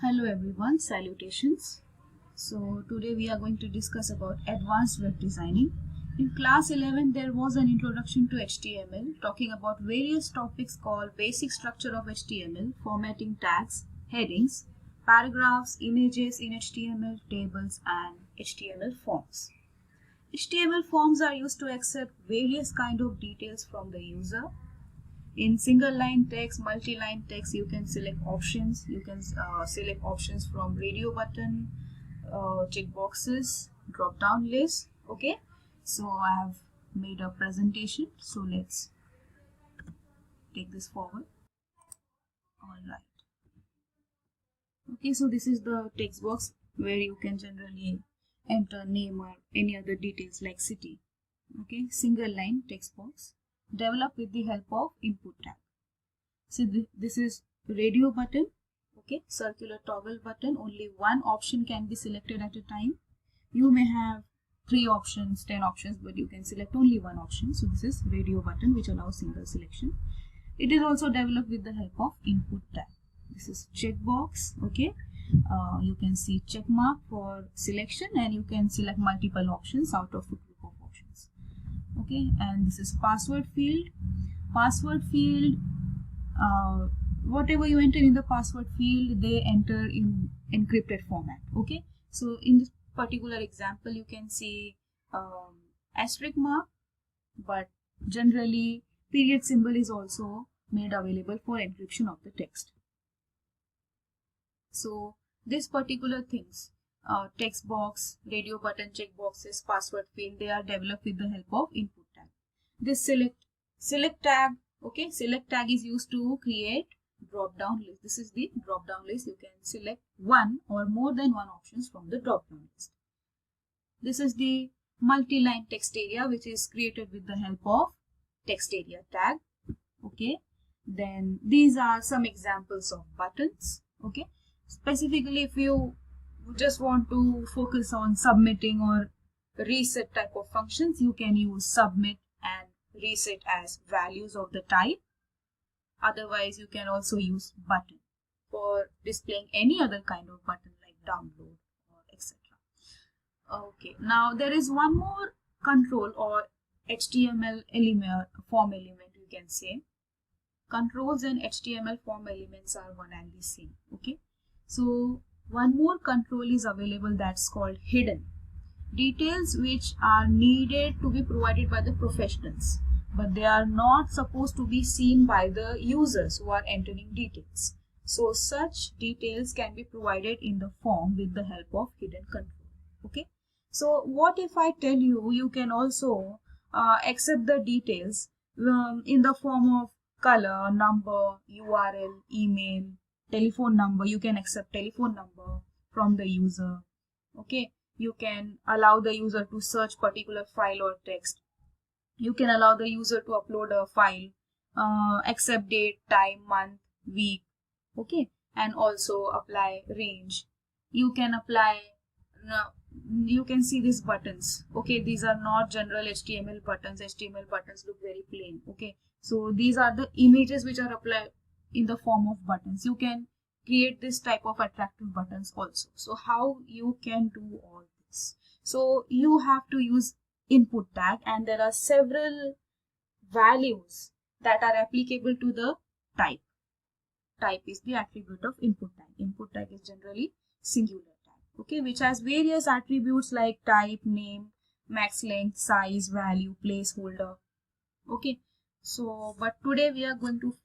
Hello everyone, salutations. So today we are going to discuss about advanced web designing. In class 11 there was an introduction to HTML talking about various topics called basic structure of HTML, formatting tags, headings, paragraphs, images in HTML, tables and HTML forms. HTML forms are used to accept various kind of details from the user. In single line text, multi-line text, you can select options. You can select options from radio button, checkboxes, drop down list. Okay, so I have made a presentation, so let's take this forward. All right. Okay, so this is the text box where you can generally enter name or any other details like city. Okay, single line text box developed with the help of input tag. So this is radio button. Okay, circular toggle button. Only one option can be selected at a time. You may have 3 options, 10 options, but you can select only one option. So this is radio button, which allows single selection. It is also developed with the help of input tag. This is checkbox. Okay, you can see check mark for selection, and you can select multiple options out of a group of options. Okay, and this is password field. Password field. Whatever you enter in the password field, they enter in encrypted format. Okay, so in this particular example you can see asterisk mark, but generally period symbol is also made available for encryption of the text. So this particular things, text box, radio button, check boxes, password field, they are developed with the help of input tag. This select tag. Okay, select tag is used to create drop down list. This is the drop down list. You can select one or more than one options from the drop down list. This is the multi-line text area, which is created with the help of text area tag. Okay, then these are some examples of buttons. Okay, specifically if you just want to focus on submitting or reset type of functions, you can use submit and reset as values of the type. Otherwise you can also use button for displaying any other kind of button like download or etc. Okay, now there is one more control or HTML element, form element, you can say. Controls and HTML form elements are one and the same. Okay, so one more control is available, that's called hidden. Details which are needed to be provided by the professionals, but they are not supposed to be seen by the users who are entering details. So such details can be provided in the form with the help of hidden control. Okay, so what if I tell you, you can also accept the details in the form of color, number, URL, email, telephone number. You can accept telephone number from the user. Okay, you can allow the user to search particular file or text. You can allow the user to upload a file, accept date, time, month, week. Okay, and also apply range. You can apply, now you can see these buttons. Okay, these are not general HTML buttons. HTML buttons look very plain. Okay, so these are the images which are applied in the form of buttons. You can create this type of attractive buttons also. So how you can do all this? So you have to use input tag, and there are several values that are applicable to the type. Type is the attribute of input tag. Input tag is generally singular tag. Okay, which has various attributes like type, name, max length, size, value, placeholder. Okay, so but today we are going to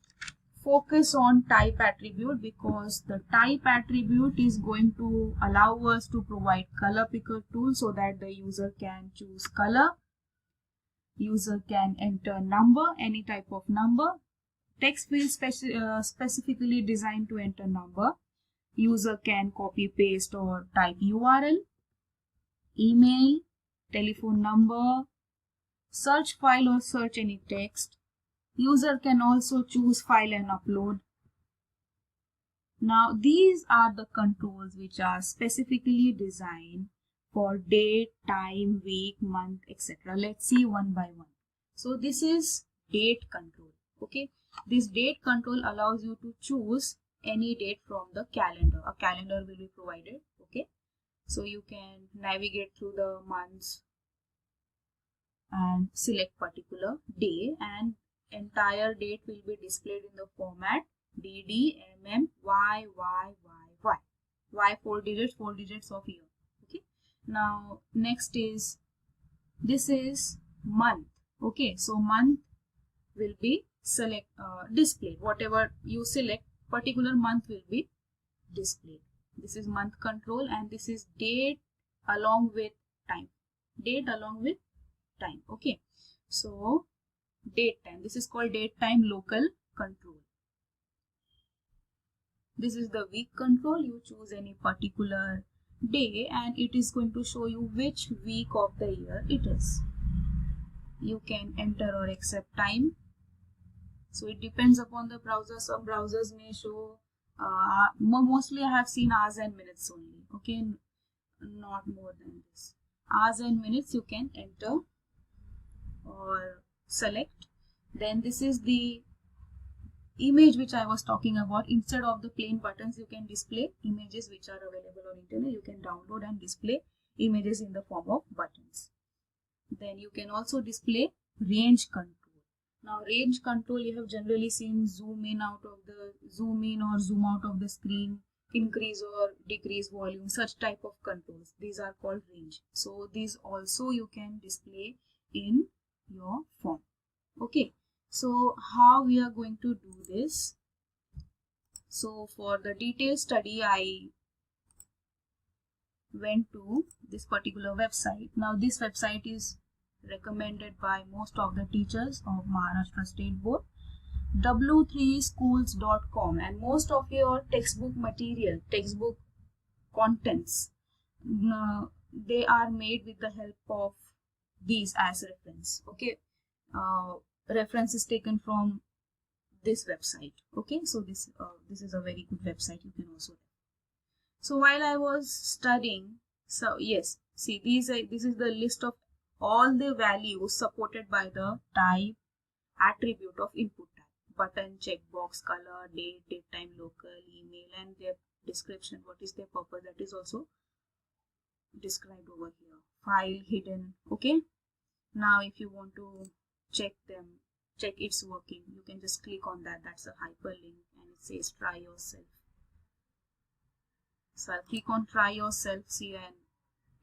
focus on type attribute, because the type attribute is going to allow us to provide color picker tool so that the user can choose color. User can enter number, any type of number. Text field specifically designed to enter number. User can copy, paste or type URL, email, telephone number, search file or search any text. User can also choose file and upload. Now these are the controls which are specifically designed for date, time, week, month, etc. Let's see one by one. So this is date control. Okay, this date control allows you to choose any date from the calendar. A calendar will be provided. Okay, so you can navigate through the months and select particular day, and entire date will be displayed in the format DD, MM, Y, Y, Y, Y. Y 4 digits of year. Okay, now next is, this is month. Okay, so month will be displayed. Whatever you select, particular month will be displayed. This is month control, and this is date along with time. Date along with time. Okay, so date time, this is called date time local control. This is the week control. You choose any particular day and it is going to show you which week of the year it is. You can enter or accept time. So it depends upon the browser. Some browsers may show mostly I have seen hours and minutes only. Okay, not more than this. Hours and minutes you can enter or select. Then this is the image which I was talking about. Instead of the plain buttons, you can display images which are available on internet. You can download and display images in the form of buttons. Then you can also display range control. Now range control, you have generally seen zoom in or zoom out of the screen, increase or decrease volume, such type of controls. These are called range. So these also you can display in your form. Okay, so how we are going to do this? So for the detailed study, I went to this particular website. Now this website is recommended by most of the teachers of Maharashtra State Board, w3schools.com, and most of your textbook material, textbook contents, they are made with the help of these as reference. Okay, reference is taken from this website. Okay, so this is a very good website. You can also. So while I was studying, so yes, see this is the list of all the values supported by the type attribute of input type: button, checkbox, color, date, date time, local, email, and their description. What is their purpose? That is also described over here. File hidden. Okay, now if you want to check it's working, you can just click on that. That's a hyperlink and it says try yourself. So I'll click on try yourself. See, an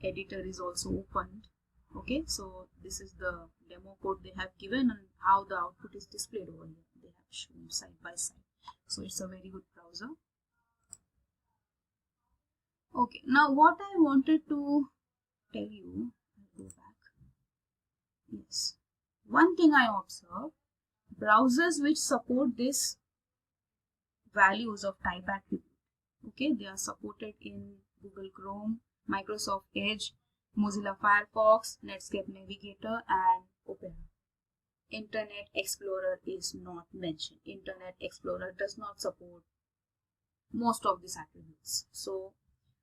editor is also opened. Okay, so this is the demo code they have given and how the output is displayed over here. They have shown side by side. So it's a very good browser. Okay, now what I wanted to tell you, I'll go back. Yes, one thing I observed, browsers which support this values of type attribute, okay, they are supported in Google Chrome, Microsoft Edge, Mozilla Firefox, Netscape Navigator, and Opera. Internet Explorer is not mentioned. Internet Explorer does not support most of these attributes. So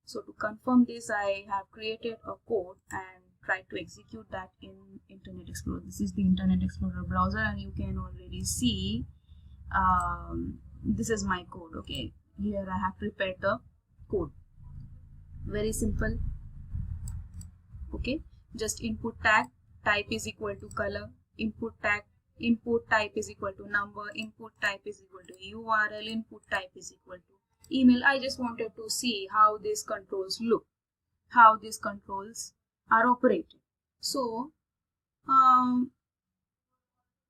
to confirm this, I have created a code and tried to execute that in Internet Explorer. This is the Internet Explorer browser, and you can already see this is my code. Okay, here I have prepared the code. Very simple. Okay, just input tag type is equal to color, input tag input type is equal to number, input type is equal to URL, input type is equal to email. I just wanted to see how these controls look, how these controls are operated. So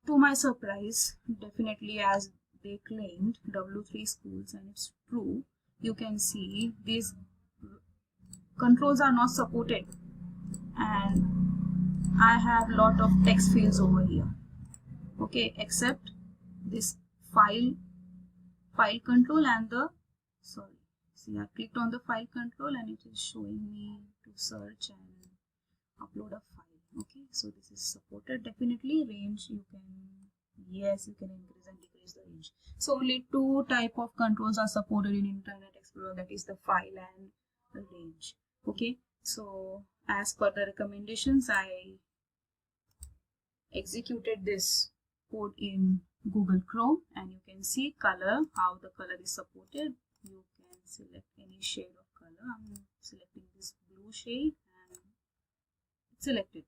to my surprise, definitely as they claimed, W3 schools, and it's true, you can see these controls are not supported, and I have lot of text fields over here. Okay, except this file control and the see, I clicked on the file control and it is showing me to search and upload a file. Okay, so this is supported. Definitely range, you can increase and decrease the range. So only two type of controls are supported in Internet Explorer, that is the file and the range. Okay, so as per the recommendations, I executed this code in Google Chrome, and you can see color, how the color is supported. You can select any shade of color. I'm selecting this blue shade and select it.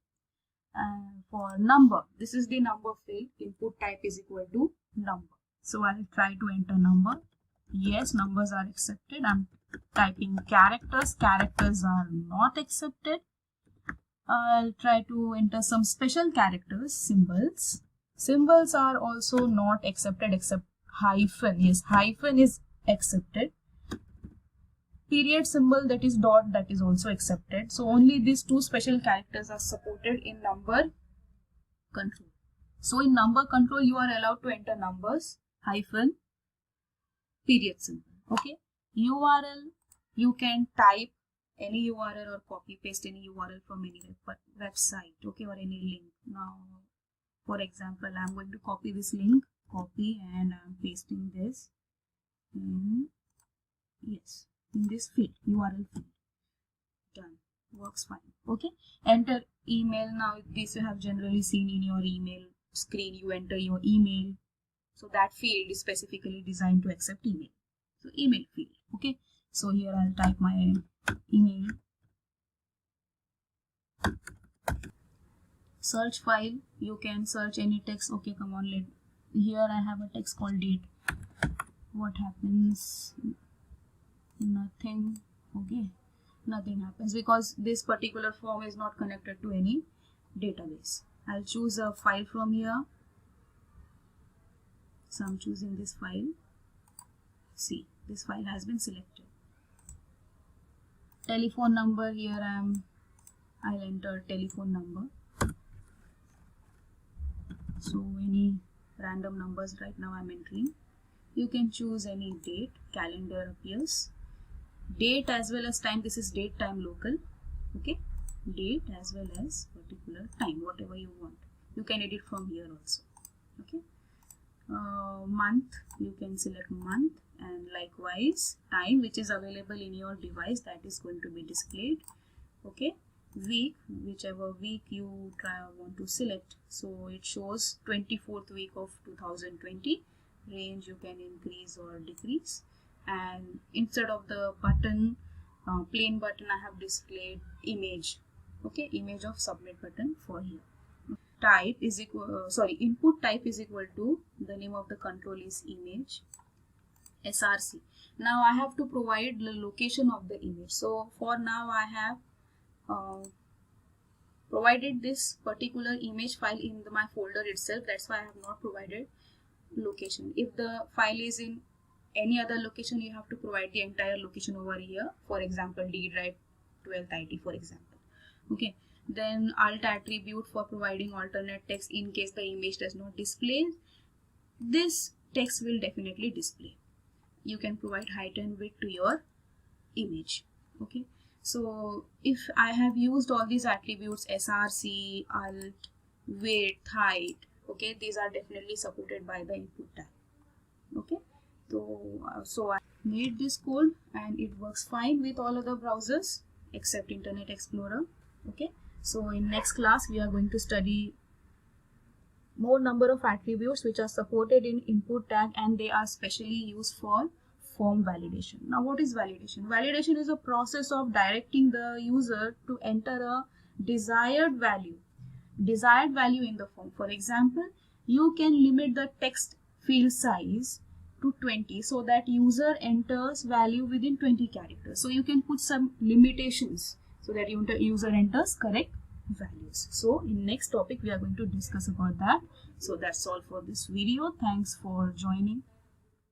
And for number, this is the number field. Input type is equal to number. So I'll try to enter number. Yes, numbers are accepted. I'm typing characters. Characters are not accepted. I'll try to enter some special characters, symbols. Symbols are also not accepted except hyphen. Yes, hyphen is accepted. Period symbol, that is dot, that is also accepted. So only these two special characters are supported in number control. So in number control, you are allowed to enter numbers, hyphen, period symbol. Okay. URL, you can type any URL or copy paste any URL from any website, okay, or any link. Now, for example, I'm going to copy this link, copy, and I'm pasting this in, yes, in this field, URL field. Done. Works fine. Okay. Enter email. Now this you have generally seen in your email screen. You enter your email. So that field is specifically designed to accept email. So email field. Okay. So here I'll type my email. Search file. You can search any text. Okay, come on. Here I have a text called date. What happens? Nothing. Okay. Nothing happens because this particular form is not connected to any database. I'll choose a file from here. So I'm choosing this file. See, this file has been selected. Telephone number, here I'll enter telephone number. So any random numbers right now I'm entering. You can choose any date, calendar appears. Date as well as time, this is date, time, local. Okay, date as well as particular time, whatever you want. You can edit from here also. Okay, month, you can select month, and likewise time, which is available in your device, that is going to be displayed. Okay, week, whichever week you want to select. So it shows 24th week of 2020. Range you can increase or decrease. And instead of the button, plain button, I have displayed image. Okay, image of submit button for here. Type is equal, input type is equal to, the name of the control is image, SRC. Now I have to provide the location of the image. So for now I have provided this particular image file in my folder itself. That's why I have not provided location. If the file is in any other location, you have to provide the entire location over here. For example, D drive 12th IT, for example. Okay, then alt attribute for providing alternate text in case the image does not display. This text will definitely display. You can provide height and width to your image. Okay, so if I have used all these attributes, SRC, alt, width, height, okay, these are definitely supported by the input type. Okay, so I made this code and it works fine with all other browsers except Internet Explorer. Okay, so in next class we are going to study more number of attributes which are supported in input tag, and they are specially used for form validation. Now what is validation? Validation is a process of directing the user to enter a desired value in the form. For example, you can limit the text field size to 20 so that user enters value within 20 characters. So you can put some limitations so that user enters correct values. So in next topic we are going to discuss about that. So that's all for this video. Thanks for joining.